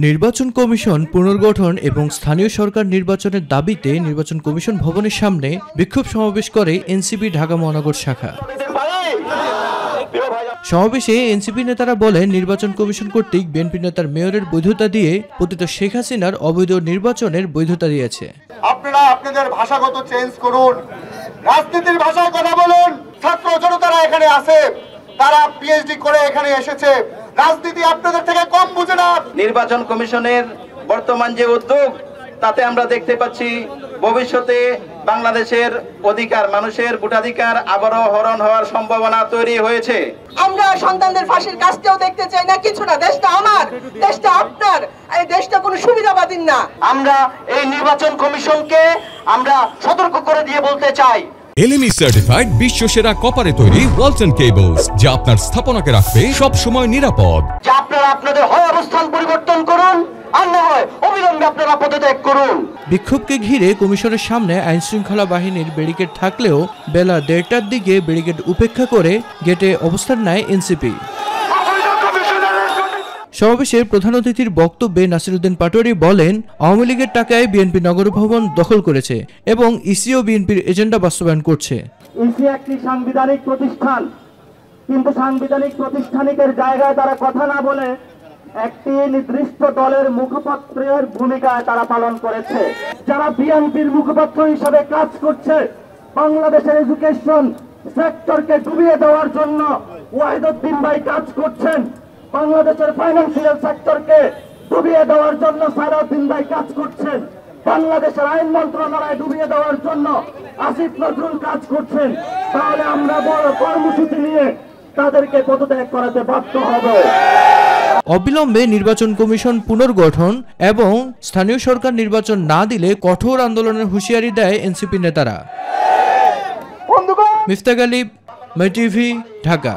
নির্বাচন কমিশন পুনর্গঠন এবং স্থানীয় সরকার নির্বাচনের দাবিতে নির্বাচন কমিশন ভবনের সামনে বিক্ষোভ সমাবেশ করে এনসিপি ঢাকা মহানগর শাখা। সমাবেশে এনসিপি নেতারা বলেন, নির্বাচন কমিশন কর্তৃক বিএনপি নেতার মেয়রের বৈধতা দিয়ে পতিত শেখ হাসিনার অবৈধ নির্বাচনের বৈধতা দিয়েছে। আপনারা আপনাদের ভাষাগত চেঞ্জ করুন, রাজনীতির ভাষায় কথা বলুন। ছাত্র জনতারা এখানে আছে, তারা পিএইচডি করে এখানে এসেছে, রাজনীতি আপনাদের থেকে কম বুঝে না। নির্বাচন কমিশনের বর্তমান যে উদ্যোগ, তাতে আমরা দেখতে পাচ্ছি ভবিষ্যতে বাংলাদেশের অধিকার, মানুষের ভোটাধিকার আবারও হরণ হওয়ার সম্ভাবনা তৈরি হয়েছে। আমরা সন্তানদের ফাঁসির কাজটাও দেখতে চাই না, কিছু না। দেশটা আমার, দেশটা আপনার, এই দেশটা কোনো সুবিধাবাদীর না। আমরা এই নির্বাচন কমিশনকে আমরা সতর্ক করে দিয়ে বলতে চাই, LME সার্টিফাইড বিশ্বসেরা কপারে তৈরি ওয়ালটন কেবলস, যা আপনার স্থাপনাকে রাখবে সব সময় নিরাপদ। যে আপনারা আপনাদের হয় অবস্থান পরিবর্তন করুন, আর না হয় অবিলম্বে আপনারা পদত্যাগ করুন। বিক্ষোভকে ঘিরে কমিশনের সামনে আইন শৃঙ্খলা বাহিনীর ব্যারিকেড থাকলেও বেলা 1:30টার দিকে ব্যারিকেড উপেক্ষা করে গেটে অবস্থান নেয় এনসিপি। সমাবেশের প্রধান অতিথির বক্তব্যে নাসিরউদ্দিন পাটোয়ারী বলেন, আওয়ামী লীগের টাকায় বিএনপি নগর ভবন দখল করেছে এবং ইসিও বিএনপির এজেন্ডা বাস্তবায়ন করছে। ইসি একটি সাংবিধানিক প্রতিষ্ঠান, কিন্তু সাংবিধানিক প্রতিষ্ঠানিকের জায়গায় তারা কথা না বলে একটি নির্দিষ্ট দলের মুখপাত্রের ভূমিকায় তারা পালন করেছে। যারা বিএনপির মুখপাত্র হিসাবে কাজ করছে, বাংলাদেশের এডুকেশন সেক্টরকে ডুবিয়ে দেওয়ার জন্য ওয়াহিদউদ্দিন ভাই কাজ করছেন, বাংলাদেশের ফাইন্যান্সিয়াল সেক্টরকে ডুবিয়ে দেওয়ার জন্য সালাউদ্দিন ভাই কাজ করছেন, বাংলাদেশের আইন মন্ত্রণালয় ডুবিয়ে দেওয়ার জন্য আসিফ নজরুল কাজ করছেন। তাহলে আমরা বড় কর্মসূচি নিয়ে তাদেরকে পদত্যাগ করাতে বাধ্য হব। অবিলম্বে নির্বাচন কমিশন পুনর্গঠন এবং স্থানীয় সরকার নির্বাচন না দিলে কঠোর আন্দোলনের হুঁশিয়ারি দেয় এনসিপি নেতারা। মিফতাক আলী, মাই টিভি, ঢাকা।